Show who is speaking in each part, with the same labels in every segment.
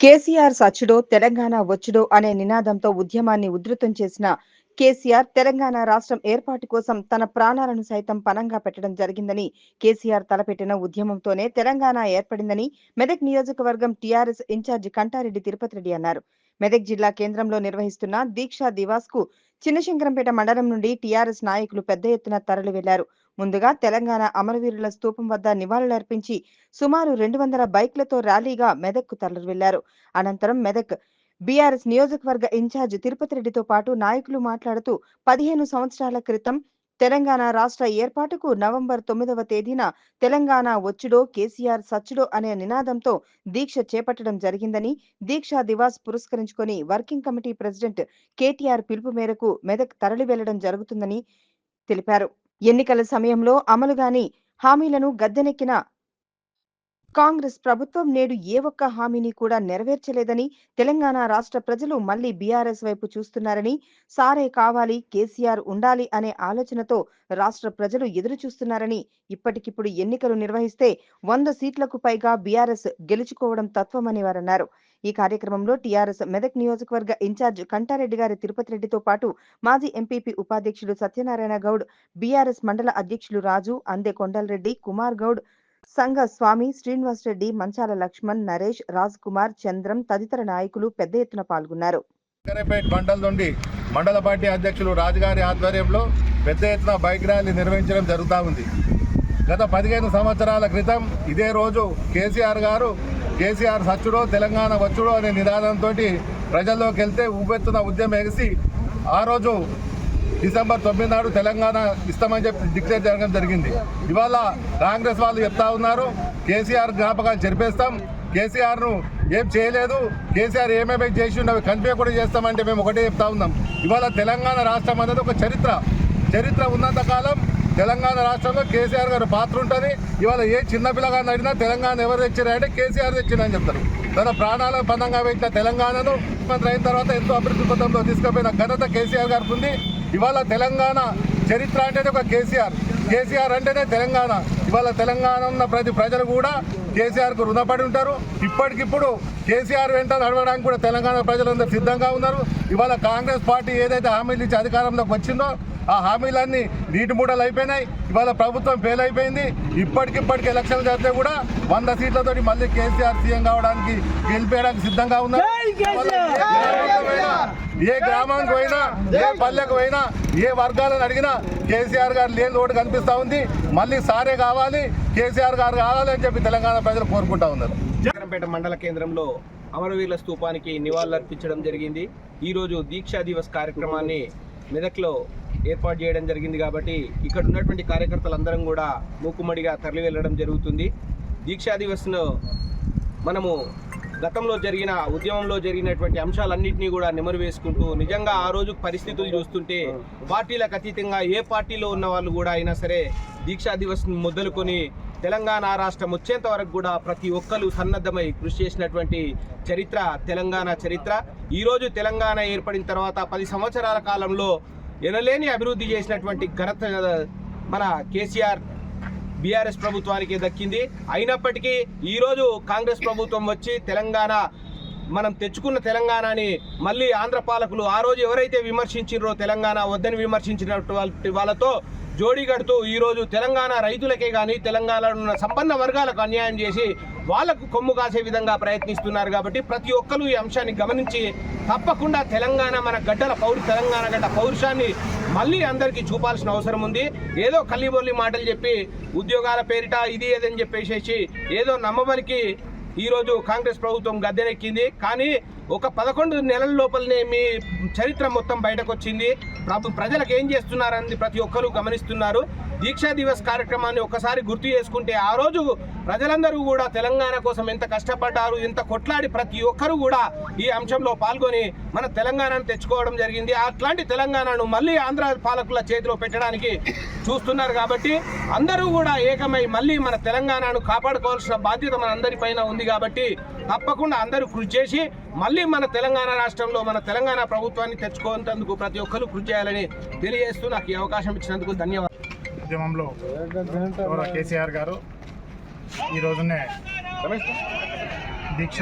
Speaker 1: కేసీఆర్ సచ్చుడో తెలంగాణ వచ్చుడో అనే నినాదంతో ఉద్యమాన్ని ఉధృతం చేసిన కేసీఆర్ తెలంగాణ రాష్ట్రం ఏర్పాటు కోసం తన ప్రాణాలను సైతం పణంగా పెట్టడం జరిగిందని కేసీఆర్ తలపెట్టిన ఉద్యమంతోనే తెలంగాణ ఏర్పడిందని మెదక్ నియోజకవర్గం టీఆర్ఎస్ ఇన్ఛార్జి కంటారెడ్డి తిరుపతి రెడ్డి అన్నారు. మెదక్ జిల్లా కేంద్రంలో నిర్వహిస్తున్న దీక్షా దివాస్ కు చిన్నశంకరంపేట మండలం నుండి టీఆర్ఎస్ నాయకులు పెద్ద ఎత్తున తరలి వెళ్లారు. ముందుగా తెలంగాణ అమరవీరుల స్తూపం వద్ద నివాళులర్పించి సుమారు 200 బైక్లతో ర్యాలీగా మెదక్కు తరలి వెళ్లారు. అనంతరం మెదక్ బీఆర్ఎస్ నియోజకవర్గ ఇన్ఛార్జ్ తిరుపతి రెడ్డితో పాటు నాయకులు మాట్లాడుతూ 15 సంవత్సరాల క్రితం తెలంగాణ రాష్ట్ర ఏర్పాటుకు నవంబర్ 9వ తేదీన తెలంగాణ వచ్చుడో కేసీఆర్ సచ్చుడో అనే నినాదంతో దీక్ష చేపట్టడం జరిగిందని, దీక్షా దివాస్ పురస్కరించుకొని వర్కింగ్ కమిటీ ప్రెసిడెంట్ కేటీఆర్ పిలుపు మేరకు మెదక్ తరలి వెళ్లడం జరుగుతుందని తెలిపారు. ఎన్నికల సమయంలో అమలుగాని హామీలను గద్దెనెక్కిన కాంగ్రెస్ ప్రభుత్వం నేడు ఏ ఒక్క హామీని కూడా నెరవేర్చలేదని, తెలంగాణ రాష్ట్ర ప్రజలు మళ్లీ బీఆర్ఎస్ వైపు చూస్తున్నారని, సారే కావాలి కేసీఆర్ ఉండాలి అనే ఆలోచనతో రాష్ట్ర ప్రజలు ఎదురు చూస్తున్నారని, ఇప్పటికిప్పుడు ఎన్నికలు నిర్వహిస్తే 100 సీట్లకు పైగా బీఆర్ఎస్ గెలుచుకోవడం తత్వమని వారన్నారు. ఈ కార్యక్రమంలో టీఆర్ఎస్ మెదక్ నియోజకవర్గ ఇన్ఛార్జ్ కంటారెడ్డి గారి తిరుపతి రెడ్డితో పాటు మాజీ ఎంపీపీ ఉపాధ్యక్షుడు సత్యనారాయణ గౌడ్, బీఆర్ఎస్ మండల అధ్యక్షులు రాజు, అందె కొండలరెడ్డి, కుమార్ గౌడ్, సంఘ స్వామి, శ్రీనివాస్ రెడ్డి, మంచాల లక్ష్మణ్, నరేష్, రాజ్ కుమార్, చంద్రం తదితర నాయకులు పెద్ద ఎత్తున పాల్గొన్నారు.
Speaker 2: మండలం నుండి మండల పార్టీ అధ్యక్షులు రాజుగారి ఆధ్వర్యంలో పెద్ద ఎత్తున బైక్ ర్యాలీ నిర్వహించడం జరుగుతూ ఉంది. గత 15 సంవత్సరాల క్రితం ఇదే రోజు కేసీఆర్ సచ్చుడో తెలంగాణ వచ్చుడో అనే నినాదంతో ప్రజల్లోకి వెళ్తే ఉవ్వెత్తున ఉద్యమం ఎగిసి ఆ రోజు డిసెంబర్ 9 నాడు తెలంగాణ ఇస్తామని చెప్పి డిక్లేర్ చేయడం జరిగింది. ఇవాళ కాంగ్రెస్ వాళ్ళు చెప్తా ఉన్నారు, కేసీఆర్ జ్ఞాపకాలు జరిపేస్తాం, కేసీఆర్ను ఏం చేయలేదు, కేసీఆర్ ఏమేమి చేసి ఉండవు కనిపే కూడా చేస్తామంటే మేము ఒకటే చెప్తా ఉన్నాం. ఇవాళ తెలంగాణ రాష్ట్రం అనేది ఒక చరిత్ర ఉన్నంత కాలం తెలంగాణ రాష్ట్రంలో కేసీఆర్ గారు పాత్ర ఉంటుంది. ఇవాళ ఏ చిన్నపిల్లగాన్ని అడిగినా తెలంగాణ ఎవరు తెచ్చినారంటే కేసీఆర్ తెచ్చినని చెప్తారు. తన ప్రాణాలకు పదంగా పెట్టిన తెలంగాణను ముఖ్యమంత్రి అయిన తర్వాత ఎంతో అభివృద్ధి పథంలో తీసుకుపోయిన ఘనత కేసీఆర్ గారికి ఉంది. ఇవాళ తెలంగాణ చరిత్ర అంటేనే ఒక కేసీఆర్ అంటేనే తెలంగాణ. ఇవాళ తెలంగాణ ఉన్న ప్రతి ప్రజలు కూడా కేసీఆర్కు రుణపడి ఉంటారు. ఇప్పటికిప్పుడు కేసీఆర్ వెంట నడవడానికి కూడా తెలంగాణ ప్రజలందరూ సిద్ధంగా ఉన్నారు. ఇవాళ కాంగ్రెస్ పార్టీ ఏదైతే హామీలు ఇచ్చి అధికారంలోకి వచ్చిందో ఆ హామీలన్నీ నీటి మూటలు అయిపోయినాయి. ఇవాళ ప్రభుత్వం ఫెయిల్ అయిపోయింది. ఇప్పటికిప్పటికి ఎలక్షన్లు జరిగితే కూడా 100 సీట్లతోటి మళ్ళీ కేసీఆర్ సీఎం కావడానికి గెలిపేయడానికి సిద్ధంగా ఉన్నారు. ఏ గ్రామానికి పోయినా, ఏ పల్లెకు పోయినా, ఏ వర్గాలను అడిగినా కేసీఆర్ గారు లేని ఓటు కనిపిస్తూ ఉంది. మళ్ళీ సారే కావాలి, కేసీఆర్ గారు కావాలి అని చెప్పి తెలంగాణ ప్రజలు కోరుకుంటా ఉన్నారు.
Speaker 3: శంకరంపేట మండల కేంద్రంలో అమరవీరుల స్తూపానికి నివాళులర్పించడం జరిగింది. ఈరోజు దీక్షా దివస్ కార్యక్రమాన్ని మెదక్లో ఏర్పాటు చేయడం జరిగింది కాబట్టి ఇక్కడ ఉన్నటువంటి కార్యకర్తలందరం కూడా మూకుమ్మడిగా తరలి వెళ్ళడం జరుగుతుంది. దీక్షా దివస్ను మనము గతంలో జరిగిన ఉద్యమంలో జరిగినటువంటి అంశాలన్నింటినీ కూడా నెమరు వేసుకుంటూ నిజంగా ఆ రోజు పరిస్థితులు చూస్తుంటే పార్టీలకు అతీతంగా ఏ పార్టీలో ఉన్న వాళ్ళు కూడా అయినా సరే దీక్షా దివస్ను మొదలుకొని తెలంగాణ రాష్ట్రం వచ్చేంత వరకు కూడా ప్రతి ఒక్కరు సన్నద్ధమై కృషి చేసినటువంటి చరిత్ర తెలంగాణ చరిత్ర. ఈరోజు తెలంగాణ ఏర్పడిన తర్వాత 10 సంవత్సరాల కాలంలో ఎనలేని అభివృద్ధి చేసినటువంటి ఘనత మన కేసీఆర్ బీఆర్ఎస్ ప్రభుత్వానికి దక్కింది. అయినప్పటికీ ఈరోజు కాంగ్రెస్ ప్రభుత్వం వచ్చి తెలంగాణ మనం తెచ్చుకున్న తెలంగాణని మళ్ళీ ఆంధ్ర పాలకులు ఆ రోజు ఎవరైతే విమర్శించారో తెలంగాణ వద్దని విమర్శించినటువంటి వాళ్ళతో జోడీ కడుతూ ఈరోజు తెలంగాణ రైతులకే కానీ తెలంగాణలో ఉన్న సంపన్న వర్గాలకు అన్యాయం చేసి వాళ్లకు కొమ్ము కాసే విధంగా ప్రయత్నిస్తున్నారు. కాబట్టి ప్రతి ఒక్కరూ ఈ అంశాన్ని గమనించి తప్పకుండా తెలంగాణ మన తెలంగాణ గడ్డ పౌరుషాన్ని మళ్ళీ అందరికీ చూపాల్సిన అవసరం ఉంది. ఏదో కల్లిబొల్లి మాటలు చెప్పి ఉద్యోగాల పేరిట ఇది ఏదని చెప్పేసి ఏదో నమ్మబలికి ఈరోజు కాంగ్రెస్ ప్రభుత్వం గద్దెనెక్కింది. కానీ ఒక 11 నెలల లోపలనే మీ చరిత్ర మొత్తం బయటకు వచ్చింది. ప్రజలకు ఏం చేస్తున్నారని ప్రతి ఒక్కరూ గమనిస్తున్నారు. దీక్షా దివస్ కార్యక్రమాన్ని ఒకసారి గుర్తు చేసుకుంటే ఆ రోజు ప్రజలందరూ కూడా తెలంగాణ కోసం ఎంత కష్టపడ్డారు, ఎంత కొట్లాడి ప్రతి ఒక్కరూ కూడా ఈ అంశంలో పాల్గొని మన తెలంగాణను తెచ్చుకోవడం జరిగింది. అట్లాంటి తెలంగాణను మళ్ళీ ఆంధ్ర పాలకుల చేతిలో పెట్టడానికి చూస్తున్నారు. కాబట్టి అందరూ కూడా ఏకమై మళ్ళీ మన తెలంగాణను కాపాడుకోవాల్సిన బాధ్యత మన అందరిపైన ఉంది. కాబట్టి తప్పకుండా అందరూ కృషి చేసి మళ్ళీ మన తెలంగాణ రాష్ట్రంలో మన తెలంగాణ ప్రభుత్వాన్ని తెచ్చుకోనందుకు ప్రతి ఒక్కరూ కృషి చేయాలని తెలియజేస్తూ నాకు ఈ అవకాశం ఇచ్చినందుకు ధన్యవాదాలు.
Speaker 4: ఉద్యమంలో కేసీఆర్ గారు ఈ రోజునే దీక్ష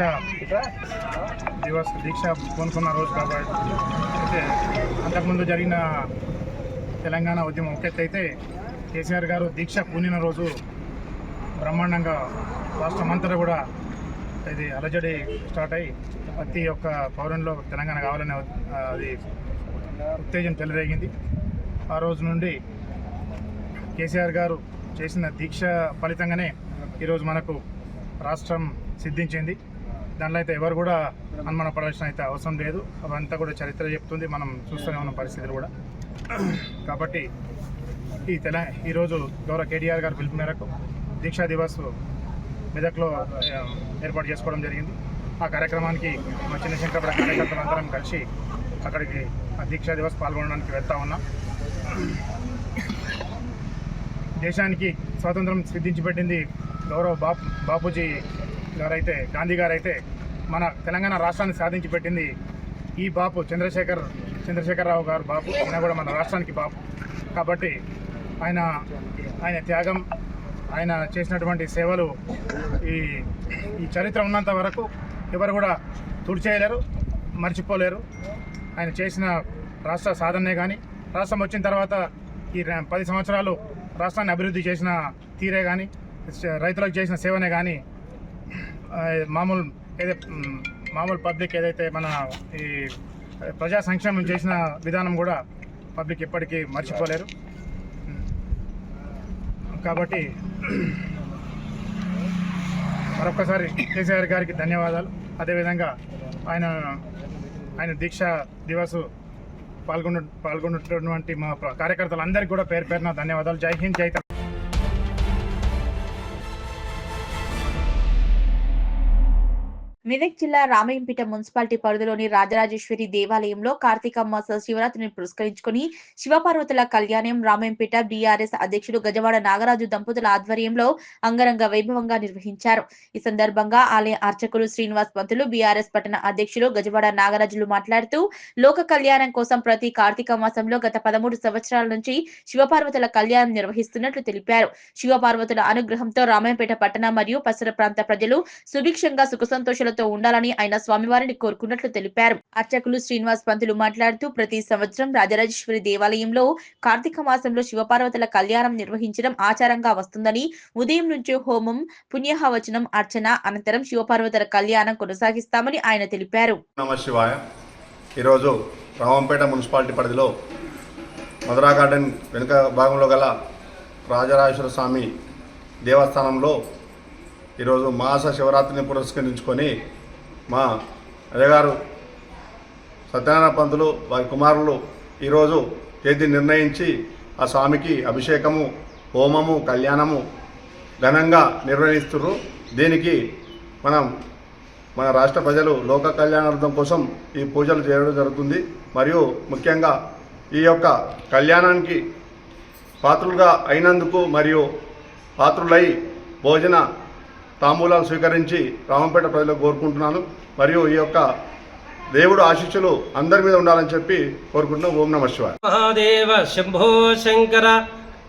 Speaker 4: పూనుకున్న రోజు కాబట్టి అయితే అంతకుముందు జరిగిన తెలంగాణ ఉద్యమం ఒక ఎత్తు అయితే కేసీఆర్ గారు దీక్ష పూనిన రోజు బ్రహ్మాండంగా రాష్ట్రమంతటా కూడా ఇది అలజడి స్టార్ట్ అయ్యి ప్రతి ఒక్క పౌరునిలో తెలంగాణ కావాలనే అది ఉత్తేజం చెలరేగింది. ఆ రోజు నుండి కేసీఆర్ గారు చేసిన దీక్ష ఫలితంగానే ఈరోజు మనకు రాష్ట్రం సిద్ధించింది. దానిలో అయితే ఎవరు కూడా అనుమాన పడాల్సిన అయితే అవసరం లేదు. అవంతా కూడా చరిత్ర చెప్తుంది, మనం చూస్తూనే ఉన్న పరిస్థితులు కూడా. కాబట్టి ఈరోజు గౌరవ కేటీఆర్ గారి పిలుపు మేరకు దీక్షా దివస్ మెదక్లో ఏర్పాటు చేసుకోవడం జరిగింది. ఆ కార్యక్రమానికి మా చిన్నశంకరపడ కార్యకర్తలందరం కలిసి అక్కడికి ఆ దీక్షా దివస్ పాల్గొనడానికి వెళ్తా ఉన్నాం. దేశానికి స్వాతంత్రం సిద్ధించి పెట్టింది గౌరవ బాపూజీ గారైతే, గాంధీ గారైతే మన తెలంగాణ రాష్ట్రాన్ని సాధించి పెట్టింది ఈ బాపు చంద్రశేఖరరావు గారు బాపు. ఆయన కూడా మన రాష్ట్రానికి బాపు. కాబట్టి ఆయన త్యాగం, ఆయన చేసినటువంటి సేవలు ఈ చరిత్ర ఉన్నంత వరకు ఎవరు కూడా తుడిచేయలేరు, మర్చిపోలేరు. ఆయన చేసిన రాష్ట్ర సాధనే కానీ, రాష్ట్రం వచ్చిన తర్వాత ఈ 10 సంవత్సరాలు రాష్ట్రాన్ని అభివృద్ధి చేసిన తీరే కానీ, రైతులకు చేసిన సేవనే కానీ, మామూలు పబ్లిక్ ఏదైతే మన ఈ ప్రజా సంక్షేమం చేసిన విధానం కూడా పబ్లిక్ ఎప్పటికీ మర్చిపోలేరు. కాబట్టి మరొక్కసారి కేసీఆర్ గారికి ధన్యవాదాలు. అదేవిధంగా ఆయన దీక్షా దివస్ పాల్గొన్నటువంటి మా కార్యకర్తలందరికీ కూడా పేరు పేరున ధన్యవాదాలు. జై హింద్, జై తెలంగాణ.
Speaker 5: మెదక్ జిల్లా రామాయంపేట మున్సిపాలిటీ పరిధిలోని రాజరాజేశ్వరి దేవాలయంలో కార్తీక మాస శివరాత్రిని పురస్కరించుకుని శివపార్వతుల కళ్యాణం రామాయంపేట బీఆర్ఎస్ అధ్యక్షుడు గజవాడ నాగరాజు దంపతుల ఆధ్వర్యంలో అంగరంగ వైభవంగా నిర్వహించారు. ఈ సందర్భంగా ఆలయ అర్చకులు శ్రీనివాస్ పంతులు, బీఆర్ఎస్ పట్టణ అధ్యక్షులు గజవాడ నాగరాజులు మాట్లాడుతూ లోక కళ్యాణం కోసం ప్రతి కార్తీక మాసంలో గత 13 సంవత్సరాల నుంచి శివపార్వతుల కళ్యాణం నిర్వహిస్తున్నట్లు తెలిపారు. శివపార్వతుల అనుగ్రహంతో రామాయంపేట పట్టణ మరియు పరిసర ప్రాంత ప్రజలు సుభిక్షంగా సుఖ సంతోషాలతో ఉండాలని ఆయన స్వామివారిని కోరుకున్నట్లు తెలిపారు. అర్చకులు శ్రీనివాస్ పంతులు మాట్లాడుతూ ప్రతి సంవత్సరం రాజరాజేశ్వరి దేవాలయంలో కార్తీక మాసంలో శివపార్వతుల కళ్యాణం నిర్వహించడం ఆచారంగా వస్తుందని, ఉదయం నుంచి హోమం, పుణ్యహవచనం, అర్చన అనంతరం శివపార్వతుల కళ్యాణం కొనసాగిస్తామని ఆయన తెలిపారు.
Speaker 2: నమః శివాయ. ఈరోజు రామంపేట మున్సిపాలిటీ పరిధిలో మధురా గార్డెన్ వెనుక భాగంలో గల రాజరాజేశ్వర స్వామి దేవస్థానంలో ఈరోజు మాస శివరాత్రిని పురస్కరించుకొని మా అయ్యగారు సత్యనారాయణ పంతులు వారి కుమారులు ఈరోజు తేదీ నిర్ణయించి ఆ స్వామికి అభిషేకము, హోమము, కళ్యాణము ఘనంగా నిర్వహిస్తున్నారు. దీనికి మన రాష్ట్ర ప్రజలు లోక కళ్యాణార్థం కోసం ఈ పూజలు చేయడం జరుగుతుంది. మరియు ముఖ్యంగా ఈ యొక్క కళ్యాణానికి పాత్రులుగా అయినందుకు మరియు పాత్రులై భోజన తాంబూలాలు స్వీకరించి రామంపేట ప్రజలకు కోరుకుంటున్నాను. మరియు ఈ యొక్క దేవుడు ఆశీస్సులు అందరి మీద ఉండాలని చెప్పి కోరుకుంటున్నాం. ఓం నమః శివాయ.
Speaker 6: మహాదేవ శంభో శంకర.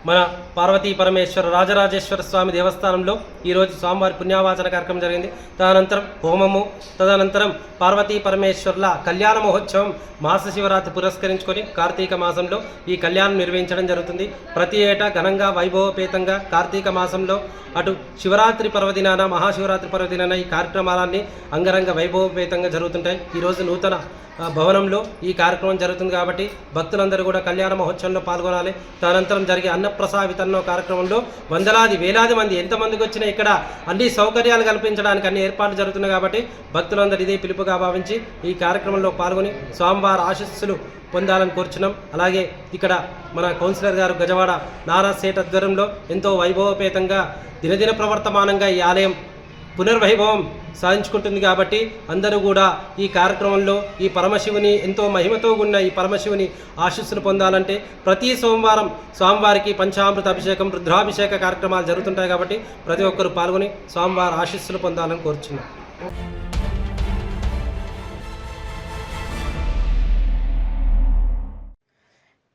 Speaker 6: మన పార్వతీ పరమేశ్వర రాజరాజేశ్వర స్వామి దేవస్థానంలో ఈరోజు స్వామివారి పుణ్యావాచన కార్యక్రమం జరిగింది. తదనంతరం హోమము, తదనంతరం పార్వతీ పరమేశ్వర్ల కళ్యాణ మహోత్సవం మాస శివరాత్రి పురస్కరించుకొని కార్తీక మాసంలో ఈ కళ్యాణం నిర్వహించడం జరుగుతుంది. ప్రతి ఏటా ఘనంగా వైభవపేతంగా కార్తీక మాసంలో అటు శివరాత్రి పర్వదినాన, మహాశివరాత్రి పర్వదినాన ఈ కార్యక్రమాలన్నీ అంగరంగ వైభవపేతంగా జరుగుతుంటాయి. ఈరోజు నూతన భవనంలో ఈ కార్యక్రమం జరుగుతుంది కాబట్టి భక్తులందరూ కూడా కళ్యాణ మహోత్సవంలో పాల్గొనాలి. తదనంతరం జరిగే అన్నప్రసాద వితరణ కార్యక్రమంలో వేలాది మంది ఎంతమందికి వచ్చినా ఇక్కడ అన్ని సౌకర్యాలు కల్పించడానికి అన్ని ఏర్పాట్లు జరుగుతున్నాయి కాబట్టి భక్తులందరూ ఇదే పిలుపుగా భావించి ఈ కార్యక్రమంలో పాల్గొని స్వామివారి ఆశీస్సులు పొందాలని కోరుచున్నాం. అలాగే ఇక్కడ మన కౌన్సిలర్ గారు గజవాడ నారాజ్ సేట్ ఆధ్వర్యంలో ఎంతో వైభవపేతంగా దినదిన ప్రవర్తమానంగా ఈ ఆలయం పునర్వైభవం సాధించుకుంటుంది కాబట్టి అందరూ కూడా ఈ కార్యక్రమంలో ఈ పరమశివుని ఎంతో మహిమతో ఉన్న ఈ పరమశివుని ఆశీస్సులు పొందాలంటే ప్రతి సోమవారం స్వామివారికి పంచామృత అభిషేకం, రుద్రాభిషేక కార్యక్రమాలు జరుగుతుంటాయి కాబట్టి ప్రతి ఒక్కరూ పాల్గొని స్వామివారి ఆశీస్సులు పొందాలని కోరుచున్నాం.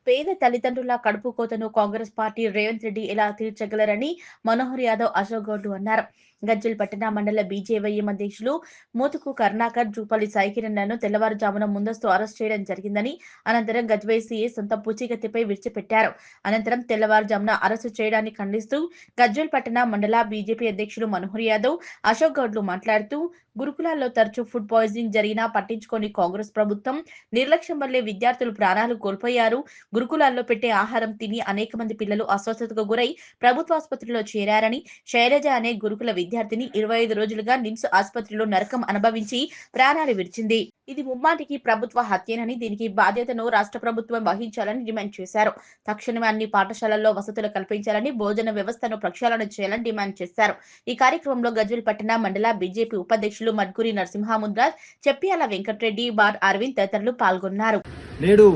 Speaker 5: పేద పిల్లల తల్లిదండ్రుల కడుపు కోతను కాంగ్రెస్ పార్టీ రేవంత్ రెడ్డి ఎలా తీర్చగలరని మనోహర్ యాదవ్, అశోక్ గౌడ్ అన్నారు. గజ్వేల్ పట్టణ మండల బీజేవైఎం అధ్యక్షులు మోతుకు కరుణాకర్, జూపల్లి సాయికిరణ్లను తెల్లవారుజామున ముందస్తు అరెస్ట్ చేయడం జరిగిందని, అనంతరం గజ్వేల్ సీఏ సొంత పూచీకత్తిపై విడిచిపెట్టారు. అనంతరం తెల్లవారుజామున అరెస్టు చేయడాన్ని ఖండిస్తూ గజ్వేల్ పట్టణ మండల బీజేపీ అధ్యక్షులు మనోహర్ యాదవ్, అశోక్ గౌడ్లు మాట్లాడుతూ, గురుకులాల్లో తరచూ ఫుడ్ పాయిజనింగ్ జరిగినా పట్టించుకోని కాంగ్రెస్ ప్రభుత్వం నిర్లక్ష్యం వల్లే విద్యార్థులు ప్రాణాలు కోల్పోయారు. గురుకులాల్లో పెట్టే ఆహారం తిని అనేక మంది పిల్లలు అస్వస్థతకు గురై ప్రభుత్వ ఆసుపత్రిలో చేరారని, శైలజ అనే గురుకుల విద్యార్థిని 25 రోజులుగా నిమ్స్ ఆసుపత్రిలో నరకం అనుభవించి ప్రాణాలు విడిచింది. ఇది ముమ్మాటికి ప్రభుత్వ హత్యేనని, దీనికి బాధ్యతను రాష్ట్ర ప్రభుత్వం వహించాలని డిమాండ్ చేశారు. తక్షణమే అన్ని పాఠశాలల్లో వసతులు కల్పించాలని, భోజన వ్యవస్థను ప్రక్షాళన చేయాలని డిమాండ్ చేశారు. ఈ కార్యక్రమంలో గజ్వేల్ పట్టణ మండల బీజేపీ ఉపాధ్యక్షులు మడ్కూరి నరసింహముద్రాజ్, చెప్పియాల వెంకటరెడ్డి, బార్ అరవింద్ తదితరులు పాల్గొన్నారు.
Speaker 7: నేడు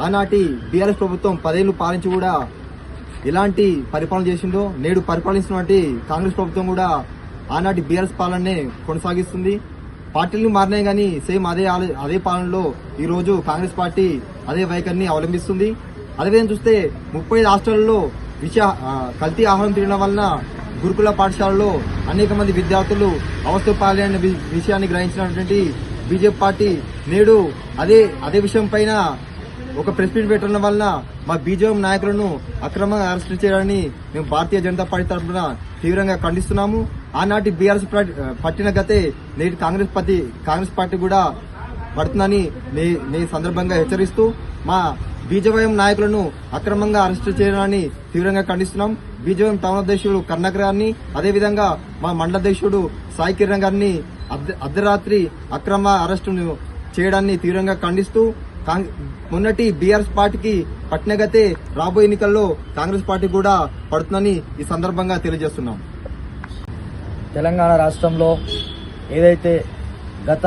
Speaker 7: ఆనాటి బీఆర్ఎస్ ప్రభుత్వం 10 ఏళ్లు పాలించి కూడా ఎలాంటి పరిపాలన చేసిందో నేడు పరిపాలిస్తున్నటువంటి కాంగ్రెస్ ప్రభుత్వం కూడా ఆనాటి బీఆర్ఎస్ పాలననే కొనసాగిస్తుంది. పార్టీలు మారినాయి కానీ సేమ్ అదే పాలనలో ఈ రోజు కాంగ్రెస్ పార్టీ అదే వైఖరిని అవలంబిస్తుంది. అదేవిధంగా చూస్తే 35 హాస్టళ్లలో కల్తీ ఆహారం తినడం వలన గురుకుల పాఠశాలలో అనేక మంది విద్యార్థులు అవస్థ పాలైన విషయాన్ని గ్రహించినటువంటి బీజేపీ పార్టీ నేడు అదే విషయం పైన ఒక ప్రెస్ మీట్ పెట్టడం వలన మా బీజేపీ నాయకులను అక్రమంగా అరెస్టు చేయడాన్ని మేము భారతీయ జనతా పార్టీ తరఫున తీవ్రంగా ఖండిస్తున్నాము. ఆనాటి బీఆర్ఎస్ పట్టిన గతే నేటి కాంగ్రెస్ పార్టీ కూడా పడుతుందని నేను సందర్భంగా హెచ్చరిస్తూ మా బీజేవైఎం నాయకులను అక్రమంగా అరెస్టు చేయడాన్ని తీవ్రంగా ఖండిస్తున్నాం. బీజేవైఎం టౌన్ అధ్యక్షుడు కరుణాకర్ గారిని, అదేవిధంగా మా మండల అధ్యక్షుడు సాయి కిరణ్ గారిని అర్ధరాత్రి అక్రమ అరెస్టును చేయడాన్ని తీవ్రంగా ఖండిస్తూ మొన్నటి బీఆర్ఎస్ పార్టీకి పట్టినగతే రాబోయే ఎన్నికల్లో కాంగ్రెస్ పార్టీ కూడా పడుతుందని ఈ సందర్భంగా తెలియజేస్తున్నాం.
Speaker 8: తెలంగాణ రాష్ట్రంలో ఏదైతే గత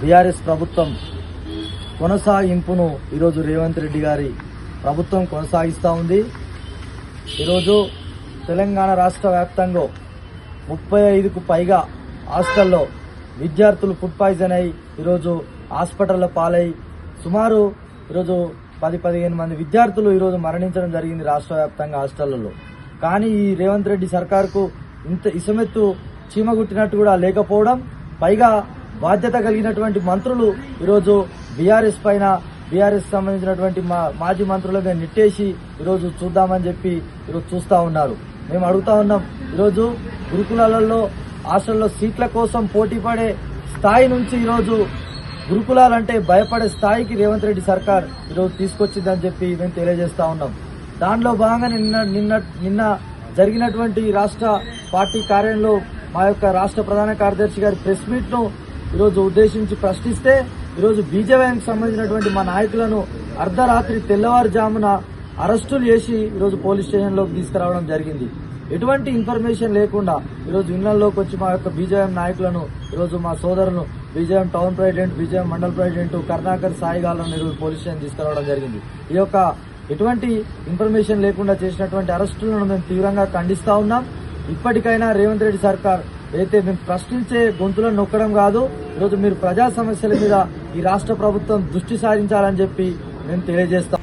Speaker 8: బీఆర్ఎస్ ప్రభుత్వం కొనసాగింపును ఈరోజు రేవంత్ రెడ్డి గారి ప్రభుత్వం కొనసాగిస్తూ ఉంది. ఈరోజు తెలంగాణ రాష్ట్ర వ్యాప్తంగా 35కు పైగా హాస్టల్లో విద్యార్థులు ఫుడ్ పాయిజన్ అయి ఈరోజు హాస్పిటల్లో పాలై సుమారు ఈరోజు 10-15 మంది విద్యార్థులు ఈరోజు మరణించడం జరిగింది రాష్ట్ర వ్యాప్తంగా హాస్టళ్లలో. కానీ ఈ రేవంత్ రెడ్డి సర్కార్కు ఇంత ఇసమెత్తు చీమగుట్టినట్టు కూడా లేకపోవడం, పైగా బాధ్యత కలిగినటువంటి మంత్రులు ఈరోజు బీఆర్ఎస్ సంబంధించినటువంటి మాజీ మంత్రులుగా నెట్టేసి ఈరోజు చూద్దామని చెప్పి ఈరోజు చూస్తా ఉన్నారు. మేము అడుగుతా ఉన్నాం, ఈరోజు గురుకులాలలో హాస్టల్లో సీట్ల కోసం పోటీ పడే స్థాయి నుంచి ఈరోజు గురుకులాలంటే భయపడే స్థాయికి రేవంత్ రెడ్డి సర్కార్ ఈరోజు తీసుకొచ్చిందని చెప్పి మేము తెలియజేస్తా ఉన్నాం. దానిలో భాగంగా నిన్న జరిగినటువంటి రాష్ట్ర పార్టీ కార్యాలయంలో మా యొక్క రాష్ట్ర ప్రధాన కార్యదర్శి గారి ప్రెస్ మీట్ ను ఈరోజు ఉద్దేశించి ప్రశ్నిస్తే ఈరోజు బీజేపీకి సంబంధించినటువంటి మా నాయకులను అర్ధరాత్రి తెల్లవారుజామున అరెస్టులు చేసి ఈరోజు పోలీస్ స్టేషన్లోకి తీసుకురావడం జరిగింది. ఎటువంటి ఇన్ఫర్మేషన్ లేకుండా ఈరోజు ఇళ్లలోకి వచ్చి మా యొక్క బీజేపీ నాయకులను ఈరోజు మా సోదరులను బీజేపీ టౌన్ ప్రెసిడెంట్, బీజేపీ మండల ప్రెసిడెంట్ కరుణాకర్ సాయిగాలను ఈరోజు పోలీస్ స్టేషన్ తీసుకురావడం జరిగింది. ఈ యొక్క ఎటువంటి ఇన్ఫర్మేషన్ లేకుండా చేసినటువంటి అరెస్టులను మేము తీవ్రంగా ఖండిస్తా ఉన్నాం. ఇప్పటికైనా రేవంత్ రెడ్డి సర్కార్ అయితే మేము ప్రశ్నించే గొంతులను నొక్కడం కాదు, ఈరోజు మీరు ప్రజా సమస్యల మీద ఈ రాష్ట్ర ప్రభుత్వం దృష్టి సారించాలని చెప్పి మేము తెలియజేస్తాం.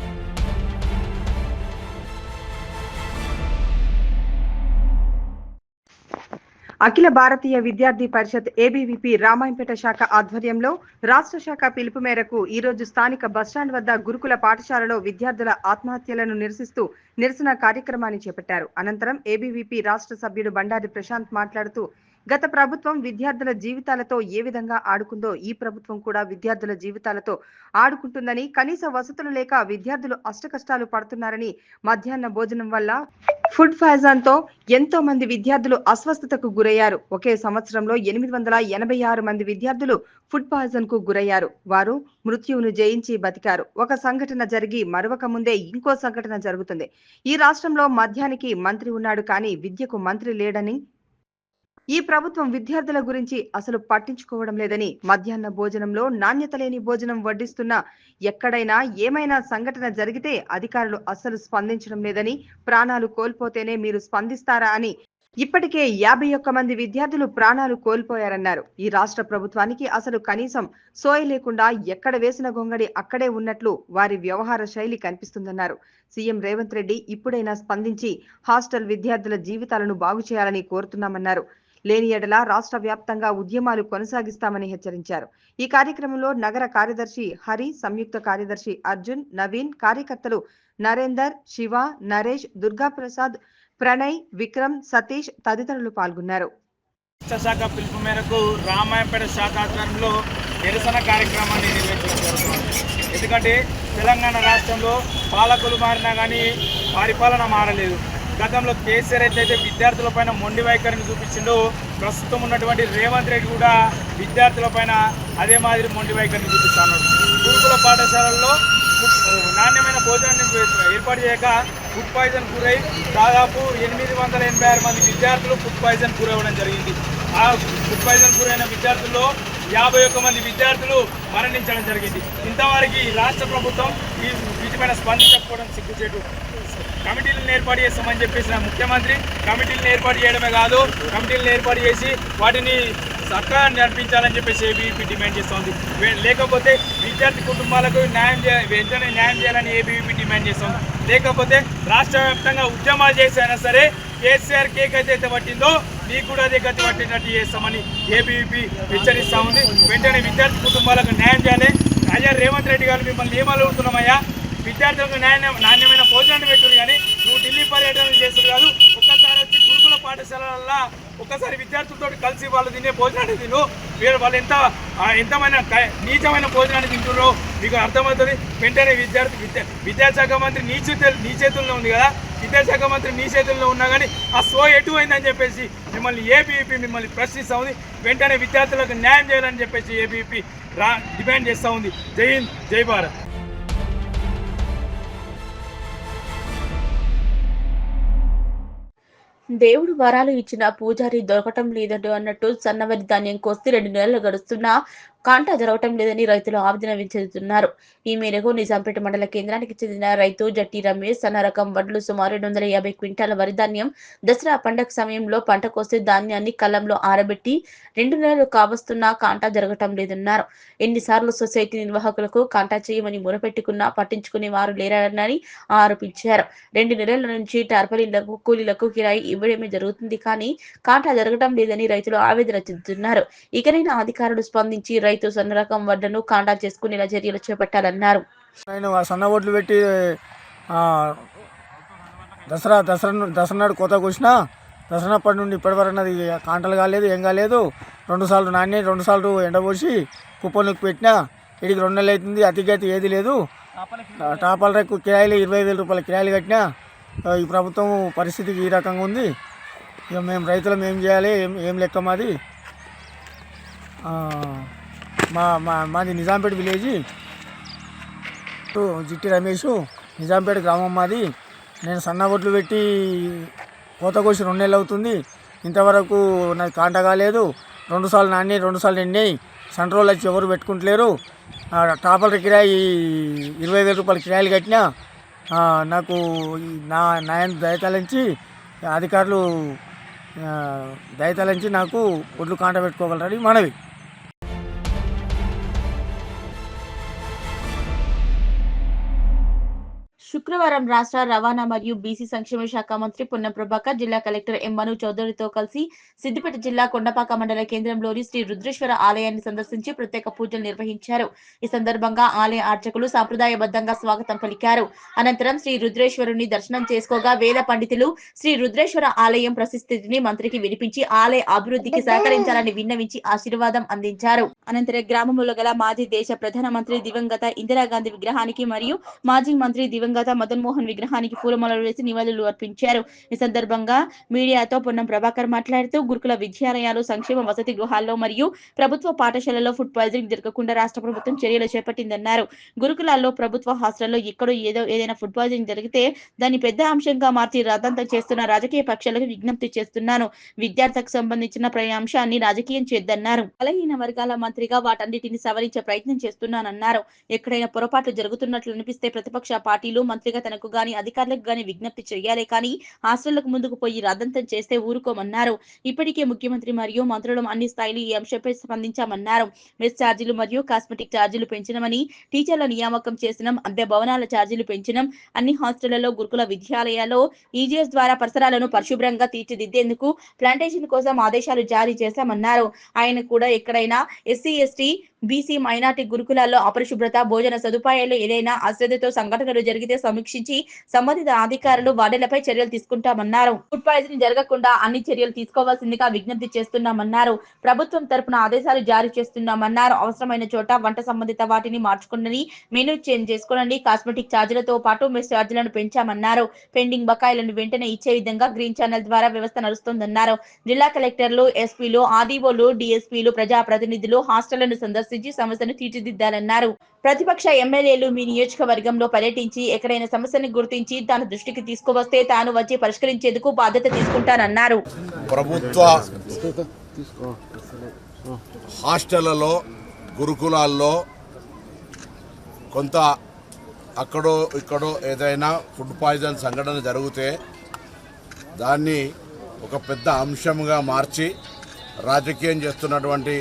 Speaker 1: అఖిల భారతీయ విద్యార్థి పరిషత్ ఏబీవీపీ రామాయంపేట శాఖ ఆధ్వర్యంలో రాష్ట్ర శాఖ పిలుపు మేరకు ఈ రోజు స్థానిక బస్టాండ్ వద్ద గురుకుల పాఠశాలలో విద్యార్థుల ఆత్మహత్యలను నిరసిస్తూ నిరసన కార్యక్రమాన్ని చేపట్టారు. అనంతరం ఏబీవీపీ రాష్ట్ర సభ్యుడు బండారి ప్రశాంత్ మాట్లాడుతూ, గత ప్రభుత్వం విద్యార్థుల జీవితాలతో ఏ విధంగా ఆడుకుందో ఈ ప్రభుత్వం కూడా విద్యార్థుల జీవితాలతో ఆడుకుంటుందని, కనీస వసతులు లేక విద్యార్థులు అష్టకష్టాలు పడుతున్నారని, మధ్యాహ్న భోజనం వల్ల ఫుడ్ పాయిజన్ తో ఎంతో మంది విద్యార్థులు అస్వస్థతకు గురయ్యారు. ఒకే సంవత్సరంలో 886 మంది విద్యార్థులు ఫుడ్ పాయిజన్ కు గురయ్యారు. వారు మృత్యువును జయించి బతికారు. ఒక సంఘటన జరిగి మరొక ముందే ఇంకో సంఘటన జరుగుతుంది. ఈ రాష్ట్రంలో మద్యానికి మంత్రి ఉన్నాడు కానీ విద్యకు మంత్రి లేడని, ఈ ప్రభుత్వం విద్యార్థుల గురించి అసలు పట్టించుకోవడం లేదని, మధ్యాహ్న భోజనంలో నాణ్యత లేని భోజనం వడ్డిస్తున్నా ఎక్కడైనా ఏమైనా సంఘటన జరిగితే అధికారులు అస్సలు స్పందించడం లేదని, ప్రాణాలు కోల్పోతేనే మీరు స్పందిస్తారా అని ఇప్పటికే 51 మంది విద్యార్థులు ప్రాణాలు కోల్పోయారన్నారు. ఈ రాష్ట్ర ప్రభుత్వానికి అసలు కనీసం సోయి లేకుండా ఎక్కడ వేసిన గొంగడి అక్కడే ఉన్నట్లు వారి వ్యవహార శైలి కనిపిస్తుందన్నారు. సీఎం రేవంత్ రెడ్డి ఇప్పుడైనా స్పందించి హాస్టల్ విద్యార్థుల జీవితాలను బాగు చేయాలని కోరుతున్నామన్నారు. లేని ఎడల రాష్ట్ర వ్యాప్తంగా ఉద్యమాలు కొనసాగిస్తామని హెచ్చరించారు. ఈ కార్యక్రమంలో నగర కార్యదర్శి హరి, సంయుక్త కార్యదర్శి అర్జున్, నవీన్, కార్యకర్తలు నరేందర్, శివ, నరేష్, దుర్గాప్రసాద్, ప్రణయ్, విక్రమ్, సతీష్ తదితరులు పాల్గొన్నారు.
Speaker 4: శాఖ పిలుపు మేరకు రామాయంపేట శాఖ ఆధ్వర్యంలో నిరసన కార్యక్రమాన్ని నిర్వహించడం జరుగుతుంది. ఎందుకంటే తెలంగాణ రాష్ట్రంలో పాలకులు మారినా కానీ పరిపాలన మారలేదు. గతంలో కేసీఆర్ అయితే విద్యార్థులపైన మొండి వైఖరిని చూపించిండో, ప్రస్తుతం ఉన్నటువంటి రేవంత్ రెడ్డి కూడా విద్యార్థులపైన అదే మాదిరి మొండి వైఖరిని చూపిస్తున్నాడు. గురుకుల పాఠశాలల్లో నాణ్యమైన భోజనాన్ని ఏర్పాటు చేయక ఫుడ్ పాయిజన్ గురై దాదాపు 886 మంది విద్యార్థులు ఫుడ్ పాయిజన్ గురవడం జరిగింది. ఆ ఫుడ్ పాయిజన్ గురైన విద్యార్థుల్లో 51 మంది విద్యార్థులు మరణించడం జరిగింది. ఇంతవరకు రాష్ట్ర ప్రభుత్వం వీటిపైన స్పందించకపోవడం సిగ్గుచేటు. కమిటీలను ఏర్పాటు చేస్తామని చెప్పేసిన ముఖ్యమంత్రి కమిటీలను ఏర్పాటు చేయడమే కాదు, కమిటీలను ఏర్పాటు చేసి వాటిని చక్కగా నడిపించాలని చెప్పేసి ఏబీవీపీ డిమాండ్ చేస్తోంది. లేకపోతే విద్యార్థి కుటుంబాలకు వెంటనే న్యాయం చేయాలని ఏబీవీపీ డిమాండ్ చేస్తోంది. లేకపోతే రాష్ట్ర వ్యాప్తంగా ఉద్యమాలు చేసైనా సరే కేసీఆర్ కేక్ అయితే పట్టిందో నీకు కూడా అదే గతి పట్టినట్టు చేస్తామని ఏబీవీపీ హెచ్చరిస్తూ ఉంది. వెంటనే విద్యార్థి కుటుంబాలకు న్యాయం చేయాలి. అయ్యా రేవంత్ రెడ్డి గారు మిమ్మల్ని నియమాలు ఉంటున్నామయ్యా, విద్యార్థులకు నాణ్యమైన భోజనాన్ని పెట్టుడు కానీ నువ్వు ఢిల్లీ పర్యటనలు చేస్తుడు కాదు. ఒక్కసారి వచ్చి గురుకుల పాఠశాలల్లో ఒక్కసారి విద్యార్థులతో కలిసి వాళ్ళు తినే భోజనాన్ని తిను. వాళ్ళు ఎంతమైన నీచమైన భోజనాన్ని తింటున్నారో మీకు అర్థమవుతుంది. వెంటనే విద్యాశాఖ మంత్రి నీ చేతుల్లో ఉంది కదా, విద్యాశాఖ మంత్రి నీ చేతుల్లో ఉన్నా కానీ ఆ సో ఎటు అయిందని చెప్పేసి మిమ్మల్ని ఏబీవీపీ మిమ్మల్ని ప్రశ్నిస్తూ ఉంది. వెంటనే విద్యార్థులకు న్యాయం చేయాలని చెప్పేసి ఏబీవీపీ డిమాండ్ చేస్తూ ఉంది. జై హింద్, జై భారత్.
Speaker 5: దేవుడు వరాలు ఇచ్చిన పూజారి దొరకటం లేదంటూ అన్నట్టు సన్నవరి ధాన్యం కోస్తే 2 నెలలు గడుస్తున్నా కాంటా జరగటం లేదని రైతులు ఆవేదన చెందుతున్నారు. ఈ మేరకు నిజాంపేట మండల కేంద్రానికి చెందిన రైతు జట్టి రమేష్ సన్న రకం వడ్లు సుమారు 250 క్వింటాల వరి ధాన్యం దసరా పండగ సమయంలో పంట కోస్తే ధాన్యాన్ని కళ్ళంలో ఆరబెట్టి 2 నెలలు కావస్తున్నా కాంటా జరగటం లేదన్నారు. ఎన్నిసార్లు సొసైటీ నిర్వాహకులకు కాంటా చేయమని మొరపెట్టుకున్నా పట్టించుకునే వారు లేరని ఆరోపించారు. 2 నెలల నుంచి టార్పలిన్లకు కూలీలకు కిరాయి ఇవ్వడమే జరుగుతుంది కానీ కాంటా జరగటం లేదని రైతులు ఆవేదన చెందుతున్నారు. ఇకనైనా అధికారులు స్పందించి రైతు సన్న రకం వడ్లను కాంటా చేసుకునేలా చర్యలు చేపట్టాలన్నారు.
Speaker 8: నేను సన్న వడ్లు పెట్టి దసరా నాడు కోత కోసిన దసరాప్పటి నుండి ఇప్పటివరకు అది కాంటలు కాలేదు, ఏం కాలేదు. 2 సార్లు నాణ్య 2 సార్లు ఎండబోసి కుప్పలకు పెట్టినా ఇడికి 2 నెలలు అవుతుంది. అతిగతి ఏది లేదు. టాపాల రేకు కిరాయిలు 20,000 రూపాయల కిరాయిలు కట్టినా ఈ ప్రభుత్వం పరిస్థితికి ఈ రకంగా ఉంది. ఇక మేము రైతులం ఏం చేయాలి, ఏం లెక్క మాది. మాది నిజాంపేట విలేజ్, జిట్టి రమేష్, నిజాంపేట గ్రామం మాది. నేను సన్న ఒడ్లు పెట్టి కోత కోసి 2 నెలలు అవుతుంది. ఇంతవరకు నాకు కాంట కాలేదు. 2 సార్లు నాణ్య 2 సార్లు ఎండినాయి. సంట్రోల్ వచ్చి ఎవరు పెట్టుకుంటలేరు. టాపల కిరాయి 20,000 రూపాయల కిరాయిలు కట్టినా నాకు న్యాయం దయతలంచి అధికారులు దయతలంచి నాకు ఒడ్లు కాంట పెట్టుకోగలరని మనవి.
Speaker 5: శుక్రవారం రాష్ట్ర రవాణా మరియు బీసీ సంక్షేమ శాఖ మంత్రి పొన్నం ప్రభాకర్ జిల్లా కలెక్టర్ ఎం మను చౌదరితో కలిసి సిద్దిపేట జిల్లా కొండపాక మండల కేంద్రంలోని శ్రీ రుద్రేశ్వర ఆలయాన్ని సందర్శించి ప్రత్యేక పూజలు నిర్వహించారు. ఈ సందర్భంగా ఆలయ అర్చకులు సాంప్రదాయబద్ధంగా స్వాగతం పలికారు. అనంతరం శ్రీ రుద్రేశ్వరుని దర్శనం చేసుకోగా వేద పండితులు శ్రీ రుద్రేశ్వర ఆలయం ప్రసిద్ధిని మంత్రికి వినిపించి ఆలయ అభివృద్ధికి సహకరించాలని విన్నవించి ఆశీర్వాదం అందించారు. అనంతరం గ్రామంలో గల మాజీ దేశ ప్రధానమంత్రి దివంగత ఇందిరాగాంధీ విగ్రహానికి మరియు మాజీ మంత్రి దివంగత మదన్ మోహన్ విగ్రహానికి పూలమాలలు వేసి నివాళులు అర్పించారు. ఈ సందర్భంగా మీడియాతో పొన్నం ప్రభాకర్ మాట్లాడుతూ గురుకుల విద్యాలయాలు, సంక్షేమ వసతి గృహాల్లో మరియు ప్రభుత్వ పాఠశాలలో ఫుడ్ పాయిజనింగ్ జరగకుండా రాష్ట్ర ప్రభుత్వం చర్యలు చేపట్టిందన్నారు. గురుకులాల్లో, ప్రభుత్వ హాస్టల్లో ఎక్కడో ఏదైనా ఫుడ్ పాయిజనింగ్ జరిగితే దాన్ని పెద్ద అంశంగా మార్చి రాద్ధాంతం చేస్తున్న రాజకీయ పక్షాలకు విజ్ఞప్తి చేస్తున్నాను. విద్యార్థికి సంబంధించిన ప్రతి అంశాన్ని రాజకీయం చేద్దన్నారు. బలహీన వర్గాల మంత్రిగా వాటన్నిటిని సవరించే ప్రయత్నం చేస్తున్నానన్నారు. ఎక్కడైనా పొరపాట్లు జరుగుతున్నట్లు అనిపిస్తే ప్రతిపక్ష పార్టీలు మంత్రి ముఖ్యమంత్రిగా తనకు గాని అధికారులకు గాని విజ్ఞప్తి చేయాలే కానీ హాస్టళ్లకు ముందుకు పోయి రాద్ధాంతం చేస్తే ఊరుకోమన్నారు. ఇప్పటికే ముఖ్యమంత్రి మరియు మంత్రులు అన్ని స్థాయిలు ఈ అంశంపై స్పందించామన్నారు. మెస్ ఛార్జీలు మరియు కాస్మెటిక్ ఛార్జీలు పెంచినమని, టీచర్ల నియామకం చేసినాం, అద్దె భవనాల ఛార్జీలు పెంచినాం, అన్ని హాస్టళ్లలో గురుకుల విద్యాలయాల్లో ఈజీఎస్ ద్వారా పరిసరాలను పరిశుభ్రంగా తీర్చిదిద్దేందుకు ప్లాంటేషన్ కోసం ఆదేశాలు జారీ చేశామన్నారు. ఆయన కూడా ఎక్కడైనా ఎస్సీ, ఎస్టీ, బీసీ, మైనార్టీ గురుకులాల్లో అపరిశుభ్రత, భోజన సదుపాయాలు ఏదైనా అశ్రద్ధతో సంఘటనలు జరిగితే సమీక్షించి సంబంధిత అధికారులు వార్డులపై చర్యలు తీసుకుంటామన్నారు. ఫుడ్ పాయిజనింగ్ జరగకుండా అన్ని చర్యలు తీసుకోవాల్సిందిగా విజ్ఞప్తి చేస్తున్నామన్నారు. ప్రభుత్వం తరపున ఆదేశాలు జారీ చేస్తున్నామన్నారు. అవసరమైన చోట వంట సంబంధిత వాటిని మార్చుకోండి, మెనూ చేంజ్ చేసుకోండి, కాస్మెటిక్ ఛార్జీలతో పాటు మెస్ ఛార్జీలను పెంచామన్నారు. పెండింగ్ బకాయిలను వెంటనే ఇచ్చే విధంగా గ్రీన్ ఛానల్ ద్వారా వ్యవస్థ నడుస్తుందన్నారు. జిల్లా కలెక్టర్లు, ఎస్పీలు, ఆర్డీఓలు, డీఎస్పీలు, ప్రజాప్రతినిధులు హాస్టళ్లను సందర్శించి సమస్యను తీర్చిదిద్దాలన్నారు. ప్రతిపక్ష ఎమ్మెల్యేలు మీ నియోజకవర్గంలో పర్యటించి ఎక్కడైనా సమస్యను గుర్తించి తన దృష్టికి తీసుకువస్తే తాను వచ్చి పరిష్కరించేందుకు బాధ్యత తీసుకుంటానన్నారు.
Speaker 9: ప్రభుత్వ హాస్టళ్లలో, గురుకులాల్లో కొంత అక్కడో ఇక్కడో ఏదైనా ఫుడ్ పాయిజన్ సంఘటన జరిగితే దాన్ని ఒక పెద్ద అంశంగా మార్చి రాజకీయం చేస్తున్నటువంటి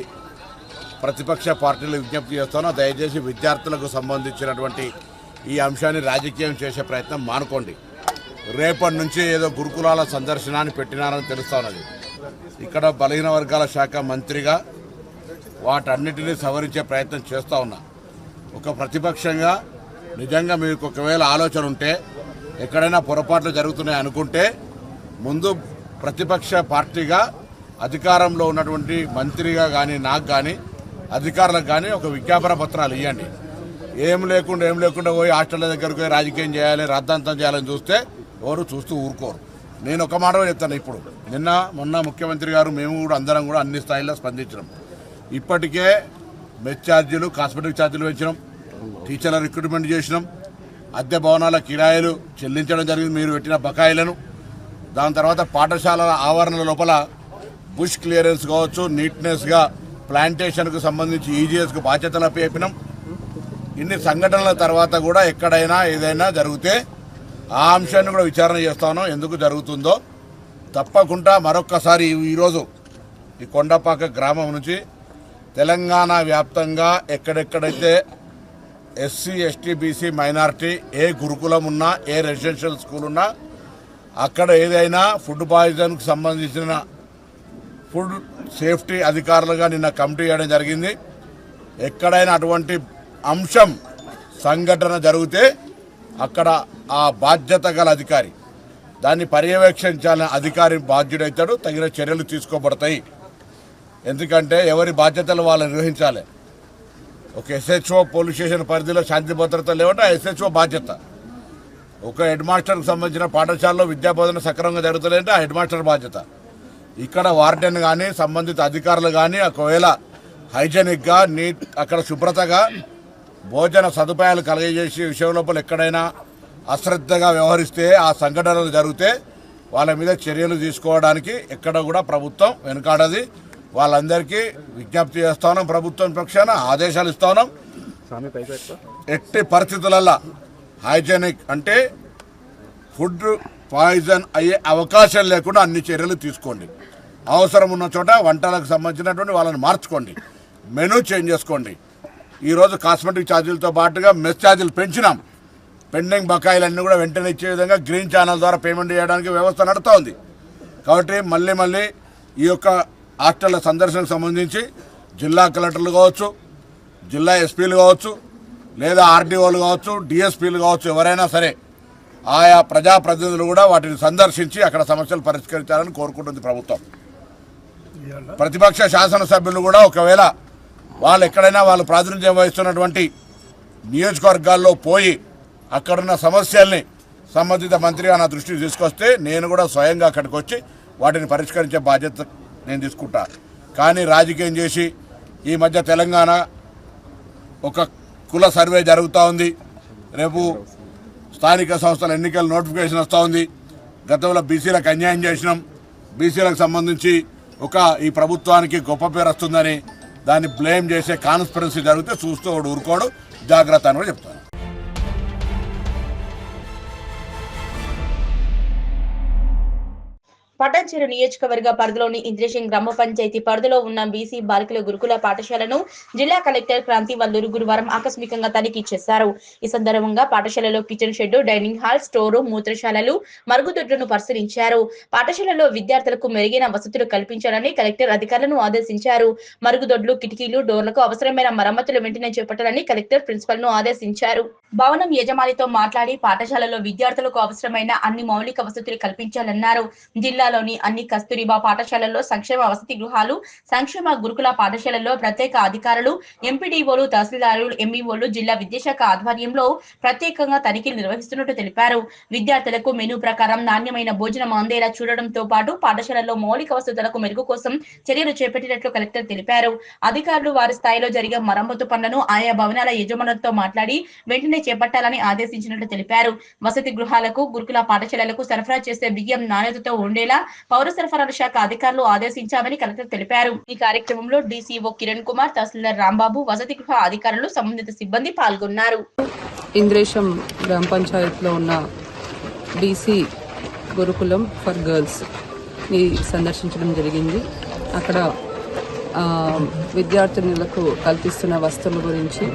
Speaker 9: ప్రతిపక్ష పార్టీలు విజ్ఞప్తి చేస్తానో, దయచేసి విద్యార్థులకు సంబంధించినటువంటి ఈ అంశాన్ని రాజకీయం చేసే ప్రయత్నం మానుకోండి. రేపటి నుంచి ఏదో గురుకులాల సందర్శనాన్ని పెట్టినారని తెలుస్తా ఉన్నది. ఇక్కడ బలహీన వర్గాల శాఖ మంత్రిగా వాటన్నిటినీ సవరించే ప్రయత్నం చేస్తూ ఉన్నా. ఒక ప్రతిపక్షంగా నిజంగా మీకు ఒకవేళ ఆలోచన ఉంటే, ఎక్కడైనా పొరపాట్లు జరుగుతున్నాయి అనుకుంటే, ముందు ప్రతిపక్ష పార్టీగా అధికారంలో ఉన్నటువంటి మంత్రిగా కానీ, నాకు కానీ, అధికారులకు కానీ ఒక విజ్ఞాపన పత్రాలు ఇవ్వండి. ఏం లేకుండా పోయి హాస్టళ్ల దగ్గరకు పోయి రాజకీయం చేయాలి, రాద్ధాంతం చేయాలని చూస్తే ఎవరు చూస్తూ ఊరుకోరు. నేను ఒక మాట చెప్తాను. ఇప్పుడు మొన్న ముఖ్యమంత్రి గారు, మేము కూడా అందరం కూడా అన్ని స్థాయిలో స్పందించినాం. ఇప్పటికే మెస్ ఛార్జీలు, కాస్మెటిక్ ఛార్జీలు పెంచినాం, టీచర్ల రిక్రూట్మెంట్ చేసినాం, అద్దె భవనాల కిరాయిలు చెల్లించడం జరిగింది, మీరు పెట్టిన బకాయిలను. దాని తర్వాత పాఠశాలల ఆవరణ లోపల బుష్ క్లియరెన్స్ కావచ్చు, నీట్నెస్గా ప్లాంటేషన్కు సంబంధించి ఈజీఎస్కు బాధ్యతలు అప్పచెప్పినాం. ఇన్ని సంఘటనల తర్వాత కూడా ఎక్కడైనా ఏదైనా జరిగితే ఆ అంశాన్ని కూడా విచారణ చేస్తాను. ఎందుకు జరుగుతుందో తప్పకుండా మరొక్కసారి ఈరోజు ఈ కొండపాక గ్రామం నుంచి తెలంగాణ వ్యాప్తంగా ఎక్కడెక్కడైతే ఎస్సీ, ఎస్టీ, బీసీ, మైనారిటీ ఏ గురుకులం ఉన్నా, ఏ రెసిడెన్షియల్ స్కూల్ ఉన్నా, అక్కడ ఏదైనా ఫుడ్ పాయిజన్కు సంబంధించిన ఫుడ్ సేఫ్టీ అధికారులుగా నిన్న కమిటీ చేయడం జరిగింది. ఎక్కడైనా అటువంటి అంశం సంఘటన జరిగితే అక్కడ ఆ బాధ్యత గల అధికారి దాన్ని పర్యవేక్షించాలని అధికారి బాధ్యుడైతాడు. తగిన చర్యలు తీసుకోబడతాయి. ఎందుకంటే ఎవరి బాధ్యతలు వాళ్ళు నిర్వహించాలి. ఒక ఎస్హెచ్ఓ పోలీస్ స్టేషన్ పరిధిలో శాంతి భద్రత లేవంటే ఆ ఎస్హెచ్ఓ బాధ్యత. ఒక హెడ్ మాస్టర్కి సంబంధించిన పాఠశాలలో విద్యాబోధన సక్రమంగా జరుగుతుందంటే ఆ హెడ్ మాస్టర్ బాధ్యత. ఇక్కడ వార్డెన్ కానీ, సంబంధిత అధికారులు కానీ ఒకవేళ హైజెనిక్గా, నీట్, అక్కడ శుభ్రతగా భోజన సదుపాయాలు కలిగజేసే విషయం లోపల ఎక్కడైనా అశ్రద్ధగా వ్యవహరిస్తే, ఆ సంఘటనలు జరిగితే వాళ్ళ మీద చర్యలు తీసుకోవడానికి ఎక్కడ కూడా ప్రభుత్వం వెనుకాడది. వాళ్ళందరికీ విజ్ఞప్తి చేస్తా ఉన్నాం. ప్రభుత్వం పక్షాన ఆదేశాలు ఇస్తా ఉన్నాం. ఎట్టి పరిస్థితులలో హైజెనిక్ అంటే ఫుడ్ పాయిజన్ అయ్యే అవకాశం లేకుండా అన్ని చర్యలు తీసుకోండి. అవసరం ఉన్న చోట వంటలకు సంబంధించినటువంటి వాళ్ళని మార్చుకోండి, మెనూ చేంజ్ చేసుకోండి. ఈరోజు కాస్మెటిక్ ఛార్జీలతో పాటుగా మెస్ ఛార్జీలు పెంచినాం. పెండింగ్ బకాయిలన్నీ కూడా వెంటనే ఇచ్చే విధంగా గ్రీన్ ఛానల్ ద్వారా పేమెంట్ చేయడానికి వ్యవస్థ నడుస్తూ ఉంది. కాబట్టి మళ్ళీ ఈ యొక్క హాస్టళ్ల సందర్శనకు సంబంధించి జిల్లా కలెక్టర్లు కావచ్చు, జిల్లా ఎస్పీలు కావచ్చు, లేదా ఆర్డీఓలు కావచ్చు, డిఎస్పీలు కావచ్చు, ఎవరైనా సరే ఆయా ప్రజాప్రతినిధులు కూడా వాటిని సందర్శించి అక్కడ సమస్యలు పరిష్కరించాలని కోరుకుంటుంది ప్రభుత్వం. ప్రతిపక్ష శాసనసభ్యులు కూడా ఒకవేళ వాళ్ళు ఎక్కడైనా వాళ్ళు ప్రాతినిధ్యం వహిస్తున్నటువంటి నియోజకవర్గాల్లో పోయి అక్కడున్న సమస్యల్ని సంబంధిత మంత్రిగా నా దృష్టికి తీసుకొస్తే నేను కూడా స్వయంగా అక్కడికి వచ్చి వాటిని పరిష్కరించే బాధ్యత నేను తీసుకుంటా. కానీ రాజకీయం చేసి ఈ మధ్య తెలంగాణ ఒక కుల సర్వే జరుగుతూ ఉంది. రేపు స్థానిక సంస్థల ఎన్నికల నోటిఫికేషన్ వస్తూ ఉంది. గతంలో బీసీలకు అన్యాయం చేసినాం, బీసీలకు సంబంధించి ఈ ప్రభుత్వానికి గొప్ప పేరు వస్తుందని దాన్ని బ్లేమ్ చేసే కాన్స్పిరసీ జరిగితే చూస్తూ ఊరుకోడు, జాగ్రత్త అని కూడా చెప్తాను.
Speaker 5: పటాన్చెరు నియోజకవర్గ పరిధిలోని ఇంద్రేశం గ్రామ పంచాయతీ పరిధిలో ఉన్న బీసీ బాలికల గురుకుల పాఠశాలను జిల్లా కలెక్టర్ క్రాంతి వల్లూరు గురువారం ఆకస్మికంగా తనిఖీ చేశారు. ఈ సందర్భంగా పాఠశాలలో kitchen shed, dining hall, store room, మూత్రశాలలు, మరుగుదొడ్లను పరిశీలించారు. పాఠశాలలో విద్యార్థులకు మెరుగైన వసతులు కల్పించాలని కలెక్టర్ అధికారులను ఆదేశించారు. మరుగుదొడ్లు, కిటికీలు, డోర్లకు అవసరమైన మరమ్మతులు వెంటనే చేపట్టాలని కలెక్టర్ ప్రిన్సిపల్ ను ఆదేశించారు. భవనం యజమానితో మాట్లాడి పాఠశాలలో విద్యార్థులకు అవసరమైన అన్ని మౌలిక వసతులు కల్పించాలన్నారు. జిల్లాలోని అన్ని కస్తూరిబా పాఠశాలల్లో సంక్షేమ వసతి గృహాలు, సంక్షేమ గురుకుల పాఠశాలల్లో ప్రత్యేక అధికారులు, ఎంపీడీఓలు, తహసీల్దారులు, ఎంఈఓలు జిల్లా విద్యాశాఖ ఆధ్వర్యంలో ప్రత్యేకంగా తనిఖీలు నిర్వహిస్తున్నట్టు తెలిపారు. విద్యార్థులకు మెనూ ప్రకారం నాణ్యమైన భోజనం అందేలా చూడడంతో పాటు పాఠశాలలో మౌలిక వసతులకు మెరుగు కోసం చర్యలు చేపట్టినట్లు కలెక్టర్ తెలిపారు. అధికారులు వారి స్థాయిలో జరిగే మరమ్మతు పనులను ఆయా భవనాల యజమానులతో మాట్లాడి వెంటనే చేపట్టాలని ఆదేశించినట్లు తెలిపారు. వసతి గృహాలకు, గురుకుల పాఠశాలలకు సరఫరా చేసే బియ్యం నాణ్యతతో ఉండేలా పౌర సరఫరాల శాఖ అధికారులు ఆదేశించామని కలెక్టర్ తెలిపారు. ఈ కార్యక్రమంలో డీసీఓ కిరణ్ కుమార్, తహసీల్దార్ రాంబాబు, వసతి గృహ అధికారులు, సంబంధిత సిబ్బంది పాల్గొన్నారు.
Speaker 10: ఇంద్రేశం గ్రామ పంచాయతీలో ఉన్న బీసీ గురుకులం ఫర్ గర్ల్స్ ని సందర్శించడం జరిగింది. అక్కడ విద్యార్థినులకు కల్పిస్తున్న వసతుల గురించి,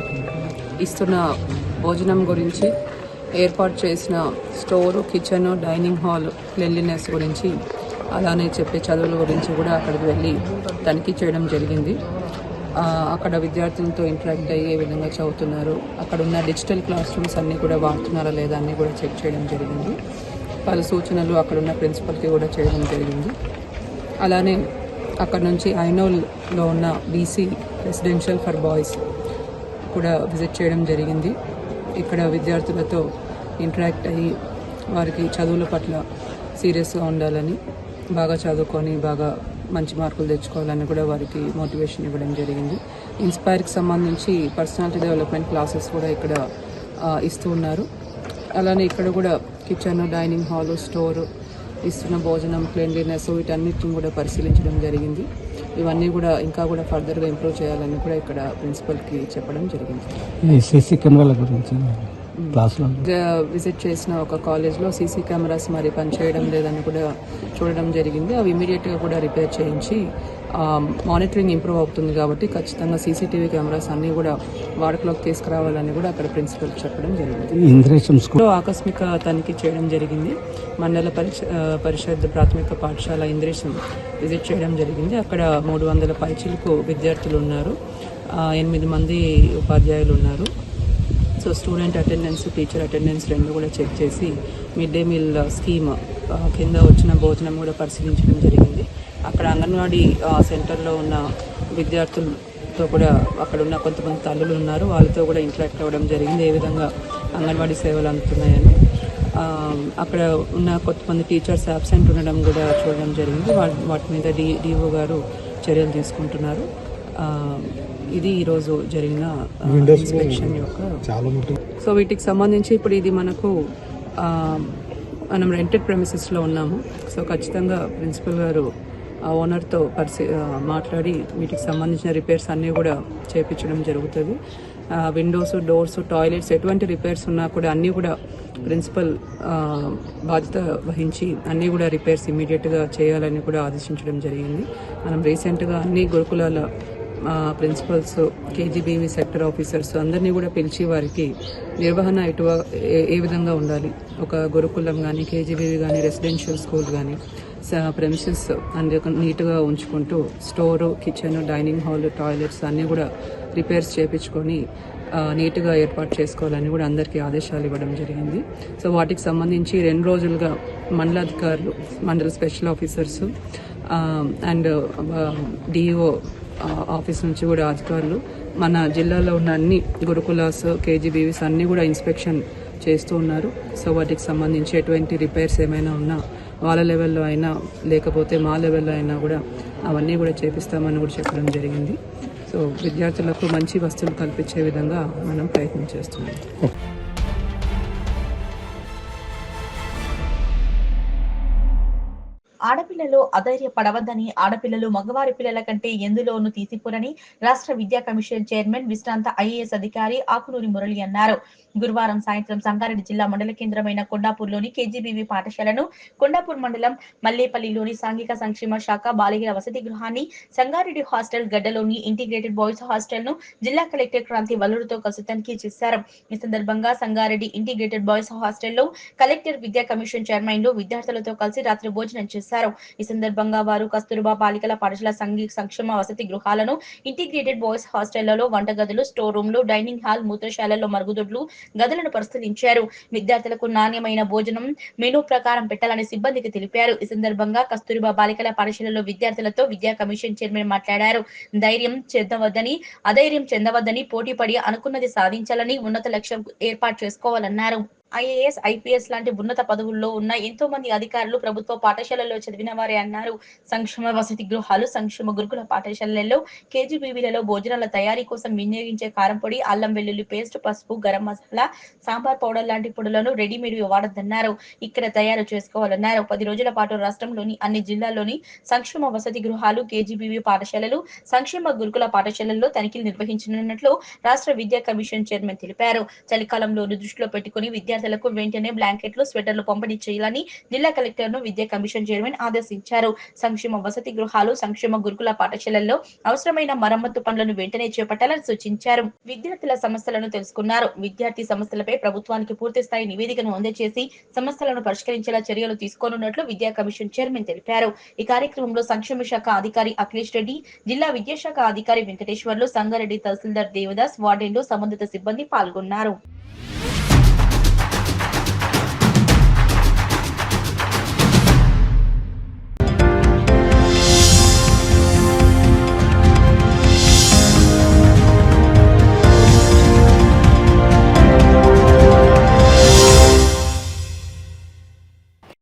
Speaker 10: ఇస్తున్న భోజనం గురించి, ఏర్పాటు చేసిన store, kitchen, dining hall cleanliness గురించి, అలానే చెప్పే చదువుల గురించి కూడా అక్కడికి వెళ్ళి తనిఖీ చేయడం జరిగింది. అక్కడ విద్యార్థులతో ఇంటరాక్ట్ అయ్యి ఏ విధంగా చదువుతున్నారు, అక్కడ ఉన్న డిజిటల్ క్లాస్ రూమ్స్ అన్నీ కూడా వాడుతున్నారా లేదా అన్నీ కూడా చెక్ చేయడం జరిగింది. పలు సూచనలు అక్కడ ఉన్న ప్రిన్సిపల్కి కూడా చేయడం జరిగింది. అలానే అక్కడ నుంచి ఐనోల్లో ఉన్న బీసీ రెసిడెన్షియల్ ఫర్ బాయ్స్ కూడా విజిట్ చేయడం జరిగింది. ఇక్కడ విద్యార్థులతో ఇంటరాక్ట్ అయ్యి వారికి చదువుల పట్ల సీరియస్గా ఉండాలని, బాగా చదువుకొని బాగా మంచి మార్కులు తెచ్చుకోవాలని కూడా వారికి మోటివేషన్ ఇవ్వడం జరిగింది. ఇన్స్పైర్కి సంబంధించి పర్సనాలిటీ డెవలప్మెంట్ క్లాసెస్ కూడా ఇక్కడ ఇస్తూ ఉన్నారు. అలానే ఇక్కడ కూడా కిచెన్, డైనింగ్ హాల్, స్టోర్, ఇస్తున్న భోజనం, క్లీన్లీనెస్ వీటన్నిటిని కూడా పరిశీలించడం జరిగింది. ఇవన్నీ కూడా ఇంకా కూడా ఫర్దర్గా ఇంప్రూవ్ చేయాలని కూడా ఇక్కడ ప్రిన్సిపల్కి చెప్పడం జరిగింది.
Speaker 11: సీసీ కెమెరాల గురించి క్లాస్లో
Speaker 10: విజిట్ చేసిన ఒక కాలేజ్లో సీసీ కెమెరాస్ మరి పనిచేయడం లేదని కూడా చూడడం జరిగింది. అవి ఇమీడియట్గా కూడా రిపేర్ చేయించి మానిటరింగ్ ఇంప్రూవ్ అవుతుంది కాబట్టి ఖచ్చితంగా సీసీటీవీ కెమెరాస్ అన్నీ కూడా వాడుకలోకి తీసుకురావాలని కూడా అక్కడ ప్రిన్సిపల్ చెప్పడం జరిగింది. ఆకస్మిక తనిఖీ చేయడం జరిగింది. మండల పరిషత్ ప్రాథమిక పాఠశాల ఇంద్రేశం విజిట్ చేయడం జరిగింది. అక్కడ 300 పైచిలకు విద్యార్థులు ఉన్నారు, 8 మంది ఉపాధ్యాయులు ఉన్నారు. So student attendance, teacher attendance రెండు కూడా చెక్ చేసి మిడ్ డే మీల్ స్కీమ్ కింద వచ్చిన భోజనం కూడా పరిశీలించడం జరిగింది. అక్కడ అంగన్వాడీ సెంటర్లో ఉన్న విద్యార్థులతో కూడా అక్కడ ఉన్న కొంతమంది తల్లులు ఉన్నారు, వాళ్ళతో కూడా ఇంటరాక్ట్ అవ్వడం జరిగింది. ఏ విధంగా అంగన్వాడీ సేవలు అందుతున్నాయని, అక్కడ ఉన్న కొంతమంది టీచర్స్ అబ్సెంట్ ఉండడం కూడా చూడడం జరిగింది. వాటి మీద డిఓ గారు చర్యలు తీసుకుంటున్నారు. ఇది ఈరోజు జరిగిన ఇన్స్పెక్షన్ యొక్క. సో వీటికి సంబంధించి ఇప్పుడు ఇది మనం రెంటెడ్ ప్రెమిసెస్లో ఉన్నాము. సో ఖచ్చితంగా ప్రిన్సిపల్ గారు ఆ ఓనర్తో మాట్లాడి వీటికి సంబంధించిన రిపేర్స్ అన్నీ కూడా చేయించడం జరుగుతుంది. విండోస్, డోర్స్, టాయిలెట్స్ ఎటువంటి రిపేర్స్ ఉన్నా కూడా అన్నీ కూడా ప్రిన్సిపల్ బాధ్యత వహించి అన్నీ కూడా రిపేర్స్ ఇమీడియట్గా చేయాలని కూడా ఆదేశించడం జరిగింది. మనం రీసెంట్గా అన్ని గురుకులాల ప్రిన్సిపల్స్, కేజీబీవీ సెక్టర్ ఆఫీసర్స్ అందరినీ కూడా పిలిచి వారికి నిర్వహణ ఏ విధంగా ఉండాలి, ఒక గురుకులం కానీ, కేజీబీవీ కానీ, రెసిడెన్షియల్ స్కూల్ కానీ ప్రెమిసెస్ నీట్గా ఉంచుకుంటూ store, kitchen, dining hall, toilets అన్నీ కూడా రిపేర్స్ చేయించుకొని నీట్గా ఏర్పాటు చేసుకోవాలని కూడా అందరికీ ఆదేశాలు ఇవ్వడం జరిగింది. సో వాటికి సంబంధించి 2 రోజులుగా మండలాధికారులు, మండల special officers and DO office నుంచి కూడా అధికారులు మన జిల్లాలో ఉన్న అన్ని గురుకులాస్, కేజీబీవీస్ అన్నీ కూడా ఇన్స్పెక్షన్ చేస్తూ ఉన్నారు. సో వాటికి సంబంధించి ఎటువంటి రిపేర్స్ ఏమైనా ఉన్నా వాళ్ళ లెవెల్లో అయినా లేకపోతే మా లెవెల్లో అయినా కూడా అవన్నీ కూడా చేపిస్తామని కూడా చెప్పడం జరిగింది. సో విద్యార్థులకు మంచి వస్తువులు కల్పించే విధంగా మనం ప్రయత్నం చేస్తున్నాం.
Speaker 5: ఆడపిల్ల ఆడపిల్లలు అధైర్యపడవద్దని, ఆడపిల్లలు మగవారి పిల్లల కంటే ఎందులోనూ తీసిపోరని రాష్ట్ర విద్యా కమిషన్ చైర్మన్ విశ్రాంత ఐఏఎస్ అధికారి ఆకునూరి మురళి అన్నారు. గురువారం సాయంత్రం సంగారెడ్డి జిల్లా మండల కేంద్రమైన కొండాపూర్లోని కేజీబీవీ పాఠశాలను, కొండాపూర్ మండలం మల్లేపల్లిలోని సాంఘిక సంక్షేమ శాఖ బాలికల వసతి గృహాన్ని, సంగారెడ్డి హాస్టల్ గడ్డలోని ఇంటిగ్రేటెడ్ బాయ్స్ హాస్టల్ ను జిల్లా కలెక్టర్ క్రాంతి వల్లూరుతో కలిసి తనిఖీ చేశారు. ఈ సందర్భంగా సంగారెడ్డి ఇంటిగ్రేటెడ్ బాయ్స్ హాస్టల్లో కలెక్టర్ విద్యా కమిషన్ చైర్మన్లు విద్యార్థులతో కలిసి రాత్రి భోజనం చేశారు. ఈ సందర్భంగా వారు కస్తూర్బా బాలికల పాఠశాల సాంఘిక సంక్షేమ వసతి గృహాలను, ఇంటిగ్రేటెడ్ బాయ్స్ హాస్టళ్లలో వంటగదులు, స్టోర్ రూమ్లు, డైనింగ్ హాల్, మూత్రశాలల్లో మరుగుదొడ్లు, గదులను పరిశీలించారు. విద్యార్థులకు నాణ్యమైన భోజనం మెనూ ప్రకారం పెట్టాలని సిబ్బందికి తెలిపారు. ఈ సందర్భంగా కస్తూర్బా బాలికల పాఠశాలలో విద్యార్థులతో విద్యా కమిషన్ చైర్మన్ మాట్లాడారు. అధైర్యం చెందవద్దని, పోటీపడి అనుకున్నది సాధించాలని, ఉన్నత లక్ష్యం ఏర్పాటు చేసుకోవాలన్నారు. ఐఏఎస్, ఐపీఎస్ లాంటి ఉన్నత పదవుల్లో ఉన్న ఎంతో మంది అధికారులు ప్రభుత్వ పాఠశాలల్లో చదివిన వారే అన్నారు. సంక్షేమ వసతి గృహాలు, సంక్షేమ గురుకుల పాఠశాలల్లో కేజీబీవీలలో భోజనాల తయారీ కోసం వినియోగించే కారం పొడి, అల్లం వెల్లుల్లి పేస్ట్, పసుపు, గరం మసాలా, సాంబార్ పౌడర్ లాంటి పొడులను రెడీమేడ్ వాడొద్దన్నారు. ఇక్కడ తయారు చేసుకోవాలన్నారు. 10 రోజుల పాటు రాష్ట్రంలోని అన్ని జిల్లాల్లోని సంక్షేమ వసతి గృహాలు, కేజీబీవీ పాఠశాలలు, సంక్షేమ గురుకుల పాఠశాలల్లో తనిఖీలు నిర్వహించనున్నట్లు రాష్ట్ర విద్యా కమిషన్ చైర్మన్ తెలిపారు. చలికాలంలోను దృష్టిలో పెట్టుకుని విద్యార్థులకు వెంటనే బ్లాంకెట్లు, స్వెటర్లు పంపిణీ చేయాలని జిల్లా కలెక్టర్ ను విద్యా కమిషన్ చైర్మన్ ఆదేశించారు. సంక్షేమ వసతి గృహాలు, సంక్షేమ గురుకుల పాఠశాలల్లో అవసరమైన మరమ్మతు పనులను వెంటనే చేపట్టాలని సూచించారు. విద్యార్థుల సమస్యలను తెలుసుకున్నారు. విద్యార్థి సమస్యలపై ప్రభుత్వానికి పూర్తి స్థాయి నివేదికను అందజేసి సమస్యలను పరిష్కరించేలా చర్యలు తీసుకోనున్నట్లు విద్యా కమిషన్ చైర్మన్ తెలిపారు. ఈ కార్యక్రమంలో సంక్షేమ శాఖ అధికారి అఖిలేష్ రెడ్డి, జిల్లా విద్యాశాఖ అధికారి వెంకటేశ్వర్లు, సంగారెడ్డి తహసీల్దార్ దేవదాస్, వార్డెన్లు, సంబంధిత సిబ్బంది పాల్గొన్నారు.